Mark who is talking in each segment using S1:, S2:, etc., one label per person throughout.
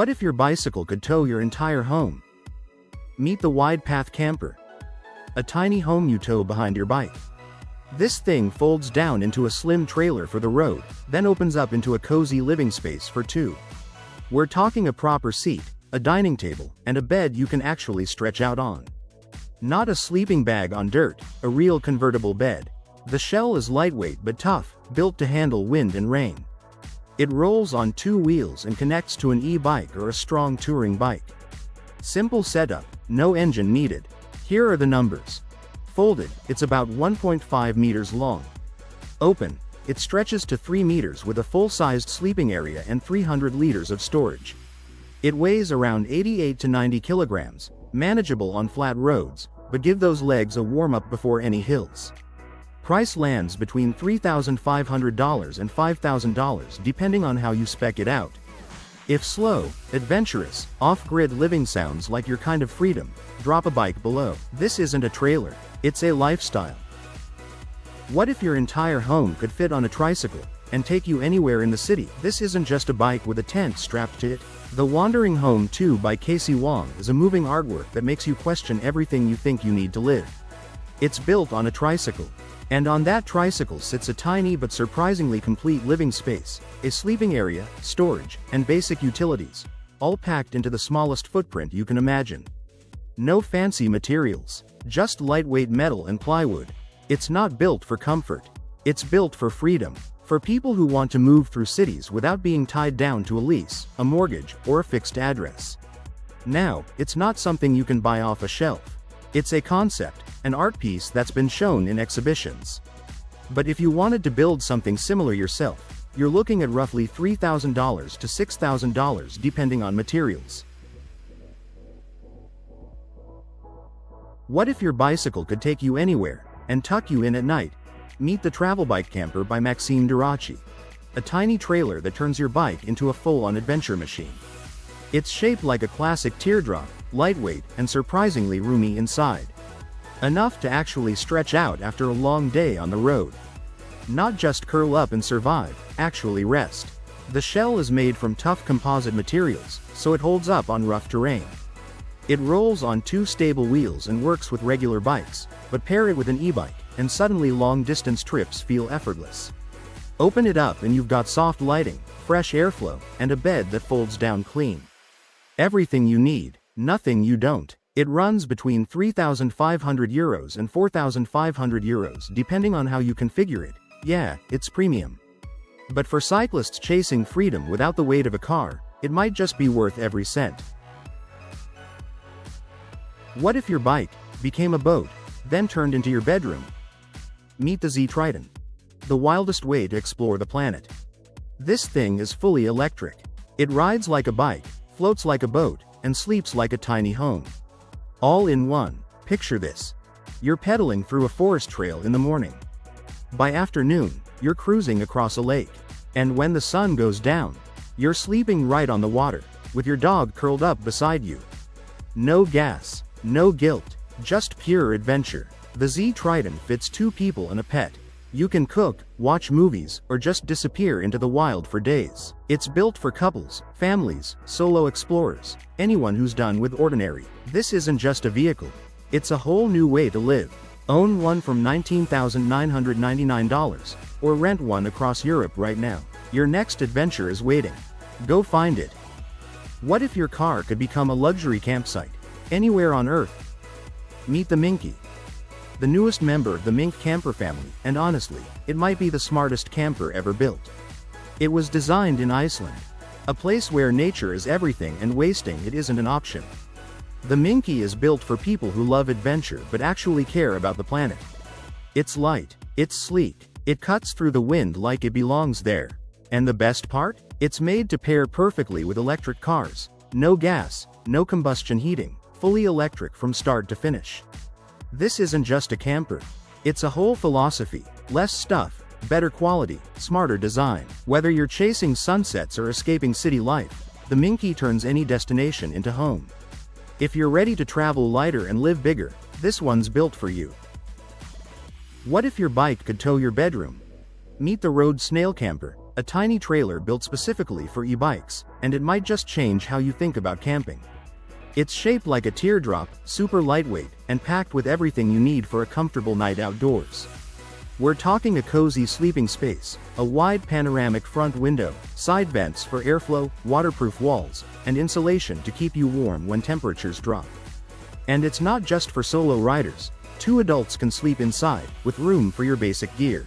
S1: What if your bicycle could tow your entire home? Meet the Wide Path Camper. A tiny home you tow behind your bike. This thing folds down into a slim trailer for the road, then opens up into a cozy living space for two. We're talking a proper seat, a dining table, and a bed you can actually stretch out on. Not a sleeping bag on dirt, a real convertible bed. The shell is lightweight but tough, built to handle wind and rain. It rolls on two wheels and connects to an e-bike or a strong touring bike. Simple setup, no engine needed. Here are the numbers. Folded, it's about 1.5 meters long. Open, it stretches to 3 meters with a full-sized sleeping area and 300 liters of storage. It weighs around 88 to 90 kilograms, manageable on flat roads, but give those legs a warm-up before any hills. Price lands between $3,500 and $5,000 depending on how you spec it out. If slow, adventurous, off-grid living sounds like your kind of freedom, drop a bike below. This isn't a trailer, it's a lifestyle. What if your entire home could fit on a tricycle and take you anywhere in the city? This isn't just a bike with a tent strapped to it. The Wandering Home 2 by Casey Wong is a moving artwork that makes you question everything you think you need to live. It's built on a tricycle. And on that tricycle sits a tiny but surprisingly complete living space, a sleeping area, storage, and basic utilities, all packed into the smallest footprint you can imagine. No fancy materials, just lightweight metal and plywood. It's not built for comfort. It's built for freedom. For people who want to move through cities without being tied down to a lease, a mortgage, or a fixed address. Now, it's not something you can buy off a shelf. It's a concept, an art piece that's been shown in exhibitions. But if you wanted to build something similar yourself, you're looking at roughly $3,000 to $6,000 depending on materials. What if your bicycle could take you anywhere and tuck you in at night? Meet the Travel Bike Camper by Maxime Durachi. A tiny trailer that turns your bike into a full-on adventure machine. It's shaped like a classic teardrop, lightweight, and surprisingly roomy inside. Enough to actually stretch out after a long day on the road. Not just curl up and survive, actually rest. The shell is made from tough composite materials, so it holds up on rough terrain. It rolls on two stable wheels and works with regular bikes, but pair it with an e-bike, and suddenly long-distance trips feel effortless. Open it up and you've got soft lighting, fresh airflow, and a bed that folds down clean. Everything you need, nothing you don't. It runs between €3,500 and €4,500 depending on how you configure it. Yeah, it's premium. But for cyclists chasing freedom without the weight of a car, it might just be worth every cent. What if your bike became a boat, then turned into your bedroom? Meet the Z Triton. The wildest way to explore the planet. This thing is fully electric. It rides like a bike, floats like a boat, and sleeps like a tiny home. All in one. Picture this. You're pedaling through a forest trail in the morning. By afternoon, you're cruising across a lake. And when the sun goes down, you're sleeping right on the water, with your dog curled up beside you. No gas, no guilt, just pure adventure. The Z Triton fits 2 people and a pet. You can cook, watch movies, or just disappear into the wild for days. It's built for couples, families, solo explorers, anyone who's done with ordinary. This isn't just a vehicle. It's a whole new way to live. Own one from $19,999, or rent one across Europe right now. Your next adventure is waiting. Go find it. What if your car could become a luxury campsite, anywhere on Earth? Meet the Minky. The newest member of the Mink camper family, and honestly, it might be the smartest camper ever built. It was designed in Iceland, a place where nature is everything and wasting it isn't an option. The Minky is built for people who love adventure but actually care about the planet. It's light, it's sleek, it cuts through the wind like it belongs there. And the best part? It's made to pair perfectly with electric cars. No gas, no combustion heating, fully electric from start to finish. This isn't just a camper. It's a whole philosophy. Less stuff, better quality, smarter design. Whether you're chasing sunsets or escaping city life, the Minky turns any destination into home. If you're ready to travel lighter and live bigger, this one's built for you. What if your bike could tow your bedroom? Meet the Road Snail Camper, A tiny trailer built specifically for e-bikes, and it might just change how you think about camping. It's shaped like a teardrop, super lightweight, and packed with everything you need for a comfortable night outdoors. We're talking a cozy sleeping space, a wide panoramic front window, side vents for airflow, waterproof walls, and insulation to keep you warm when temperatures drop. And it's not just for solo riders. 2 adults can sleep inside, with room for your basic gear.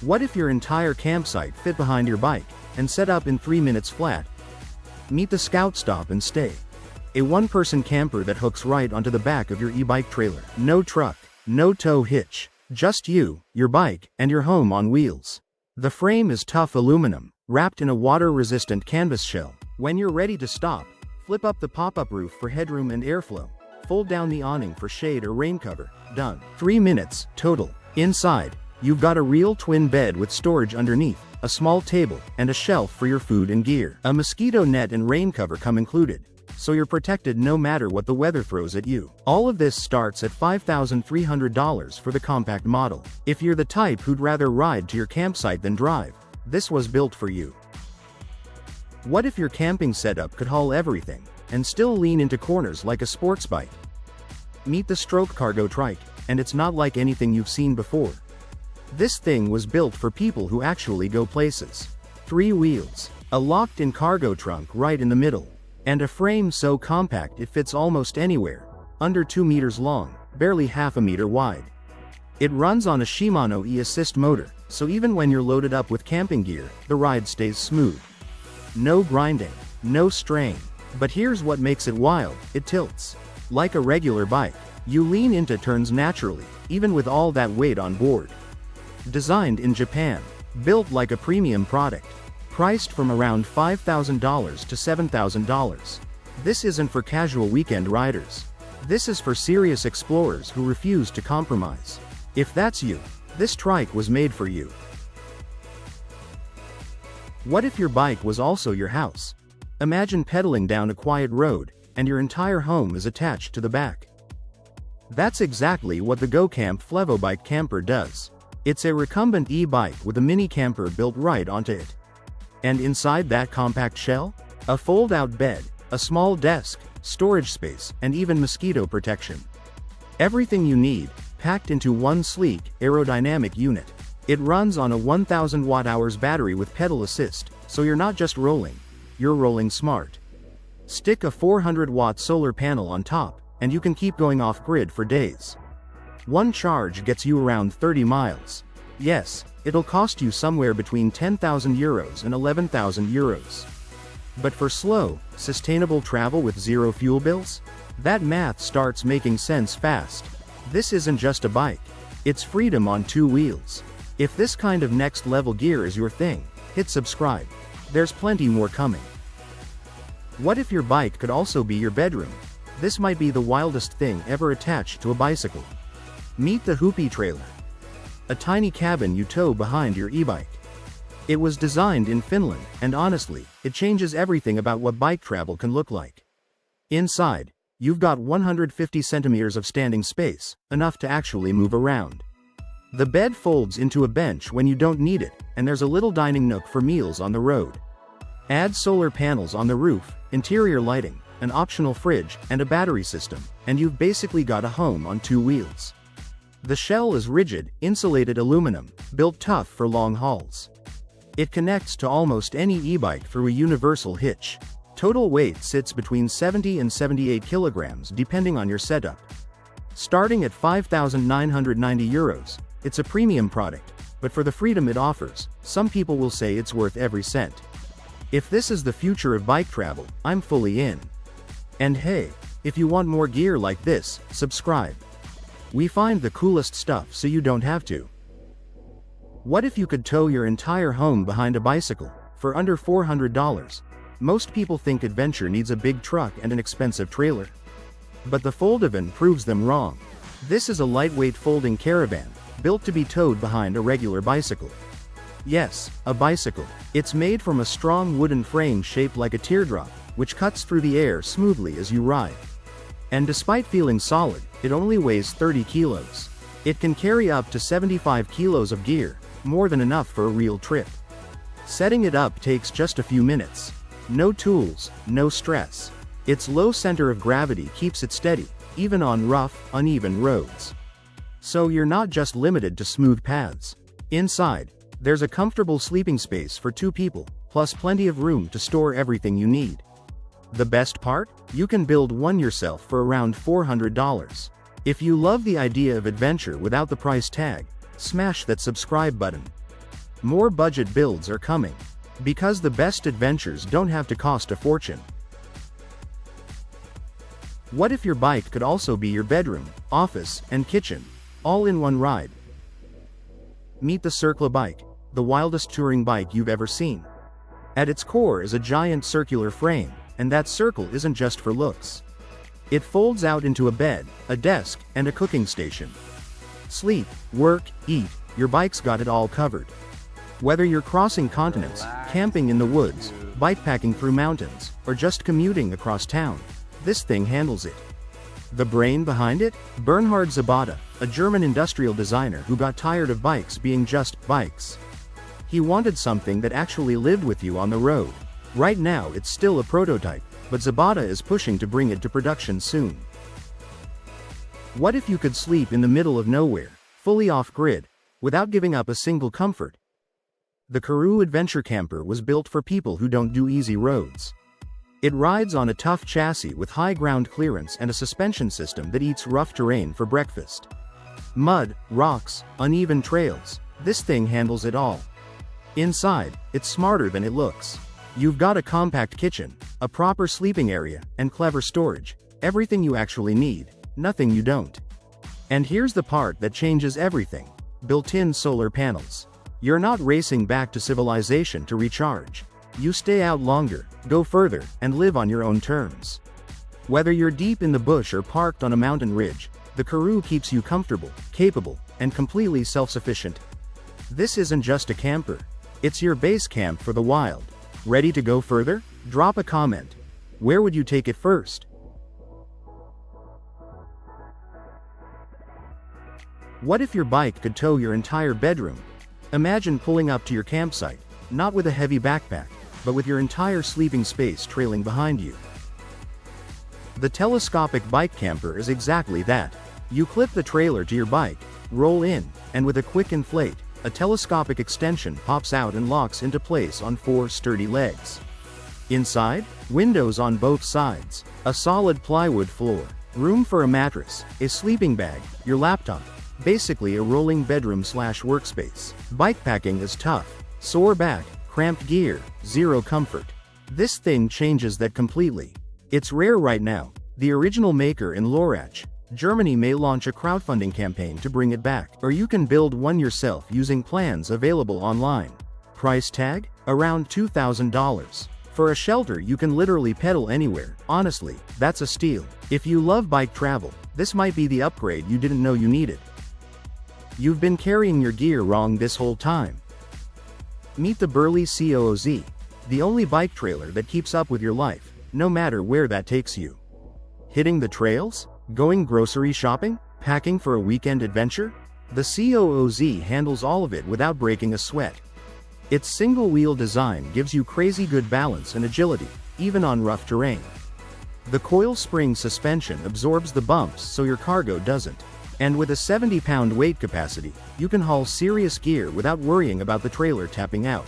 S1: What if your entire campsite fit behind your bike, and set up in 3 minutes flat? Meet the Scout Stop and Stay. A one-person camper that hooks right onto the back of your e-bike trailer. No truck, no tow hitch. Just you, your bike, and your home on wheels. The frame is tough aluminum, wrapped in a water-resistant canvas shell. When you're ready to stop, flip up the pop-up roof for headroom and airflow. Fold down the awning for shade or rain cover. Done. 3 minutes, total. Inside, you've got a real twin bed with storage underneath, a small table, and a shelf for your food and gear. A mosquito net and rain cover come included, so you're protected no matter what the weather throws at you. All of this starts at $5,300 for the compact model. If you're the type who'd rather ride to your campsite than drive, this was built for you. What if your camping setup could haul everything, and still lean into corners like a sports bike? Meet the Stroke Cargo Trike, and it's not like anything you've seen before. This thing was built for people who actually go places. 3 wheels, a locked-in cargo trunk right in the middle, and a frame so compact it fits almost anywhere, under 2 meters long, barely half a meter wide. It runs on a Shimano e-assist motor, so even when you're loaded up with camping gear, the ride stays smooth. No grinding, no strain. But here's what makes it wild: it tilts. Like a regular bike, you lean into turns naturally, even with all that weight on board. Designed in Japan, built like a premium product, priced from around $5,000 to $7,000. This isn't for casual weekend riders. This is for serious explorers who refuse to compromise. If that's you, this trike was made for you. What if your bike was also your house? Imagine pedaling down a quiet road, and your entire home is attached to the back. That's exactly what the GoCamp Flevobike camper does. It's a recumbent e-bike with a mini camper built right onto it. And inside that compact shell? A fold-out bed, a small desk, storage space, and even mosquito protection. Everything you need, packed into one sleek, aerodynamic unit. It runs on a 1,000 watt-hours battery with pedal assist, so you're not just rolling, you're rolling smart. Stick a 400-watt solar panel on top, and you can keep going off-grid for days. One charge gets you around 30 miles. Yes, it'll cost you somewhere between €10,000 and €11,000. But for slow, sustainable travel with zero fuel bills? That math starts making sense fast. This isn't just a bike. It's freedom on 2 wheels. If this kind of next-level gear is your thing, hit subscribe. There's plenty more coming. What if your bike could also be your bedroom? This might be the wildest thing ever attached to a bicycle. Meet the Hoopy Trailer. A tiny cabin you tow behind your e-bike. It was designed in Finland, and honestly, it changes everything about what bike travel can look like. Inside, you've got 150 centimeters of standing space, enough to actually move around. The bed folds into a bench when you don't need it, and there's a little dining nook for meals on the road. Add solar panels on the roof, interior lighting, an optional fridge, and a battery system, and you've basically got a home on 2 wheels. The shell is rigid, insulated aluminum, built tough for long hauls. It connects to almost any e-bike through a universal hitch. Total weight sits between 70 and 78 kilograms depending on your setup. Starting at €5,990, it's a premium product, but for the freedom it offers, some people will say it's worth every cent. If this is the future of bike travel, I'm fully in. And hey, if you want more gear like this, subscribe. We find the coolest stuff so you don't have to. What if you could tow your entire home behind a bicycle, for under $400? Most people think adventure needs a big truck and an expensive trailer. But the Foldovan proves them wrong. This is a lightweight folding caravan, built to be towed behind a regular bicycle. Yes, a bicycle. It's made from a strong wooden frame shaped like a teardrop, which cuts through the air smoothly as you ride. And despite feeling solid, it only weighs 30 kilos. It can carry up to 75 kilos of gear, more than enough for a real trip. Setting it up takes just a few minutes. No tools, no stress. Its low center of gravity keeps it steady, even on rough, uneven roads. So you're not just limited to smooth paths. Inside, there's a comfortable sleeping space for 2 people, plus plenty of room to store everything you need. The best part? You can build one yourself for around $400. If you love the idea of adventure without the price tag, smash that subscribe button. More budget builds are coming. Because the best adventures don't have to cost a fortune. What if your bike could also be your bedroom, office, and kitchen, all in one ride? Meet the Circla bike, the wildest touring bike you've ever seen. At its core is a giant circular frame, and that circle isn't just for looks. It folds out into a bed, a desk, and a cooking station. Sleep, work, eat, your bike's got it all covered. Whether you're crossing continents, camping in the woods, bikepacking through mountains, or just commuting across town, this thing handles it. The brain behind it? Bernhard Zabata, a German industrial designer who got tired of bikes being just bikes. He wanted something that actually lived with you on the road. Right now it's still a prototype, but Zabata is pushing to bring it to production soon. What if you could sleep in the middle of nowhere, fully off-grid, without giving up a single comfort? The Karoo Adventure Camper was built for people who don't do easy roads. It rides on a tough chassis with high ground clearance and a suspension system that eats rough terrain for breakfast. Mud, rocks, uneven trails, this thing handles it all. Inside, it's smarter than it looks. You've got a compact kitchen, a proper sleeping area, and clever storage. Everything you actually need, nothing you don't. And here's the part that changes everything. Built-in solar panels. You're not racing back to civilization to recharge. You stay out longer, go further, and live on your own terms. Whether you're deep in the bush or parked on a mountain ridge, the Karoo keeps you comfortable, capable, and completely self-sufficient. This isn't just a camper. It's your base camp for the wild. Ready to go further? Drop a comment. Where would you take it first? What if your bike could tow your entire bedroom? Imagine pulling up to your campsite, not with a heavy backpack, but with your entire sleeping space trailing behind you. The telescopic bike camper is exactly that. You clip the trailer to your bike, roll in, and with a quick inflate, a telescopic extension pops out and locks into place on 4 sturdy legs. Inside, windows on both sides, a solid plywood floor, room for a mattress, a sleeping bag, your laptop, basically a rolling bedroom/workspace. Bikepacking is tough. Sore back, cramped gear, zero comfort. This thing changes that completely. It's rare right now. The original maker in Lörrach, Germany may launch a crowdfunding campaign to bring it back, or you can build one yourself using plans available online. Price tag? Around $2,000. For a shelter you can literally pedal anywhere. Honestly, that's a steal. If you love bike travel, this might be the upgrade you didn't know you needed. You've been carrying your gear wrong this whole time. Meet the Burley COOZ, the only bike trailer that keeps up with your life, no matter where that takes you. Hitting the trails? Going grocery shopping? Packing for a weekend adventure? The COOZ handles all of it without breaking a sweat. Its single-wheel design gives you crazy good balance and agility, even on rough terrain. The coil spring suspension absorbs the bumps so your cargo doesn't. And with a 70-pound weight capacity, you can haul serious gear without worrying about the trailer tapping out.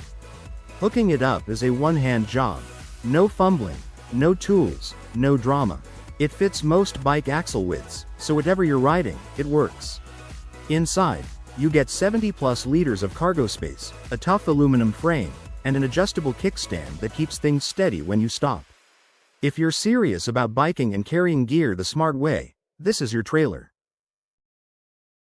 S1: Hooking it up is a one-hand job. No fumbling, no tools, no drama. It fits most bike axle widths, so whatever you're riding, it works. Inside, you get 70+ liters of cargo space, a tough aluminum frame, and an adjustable kickstand that keeps things steady when you stop. If you're serious about biking and carrying gear the smart way, this is your trailer.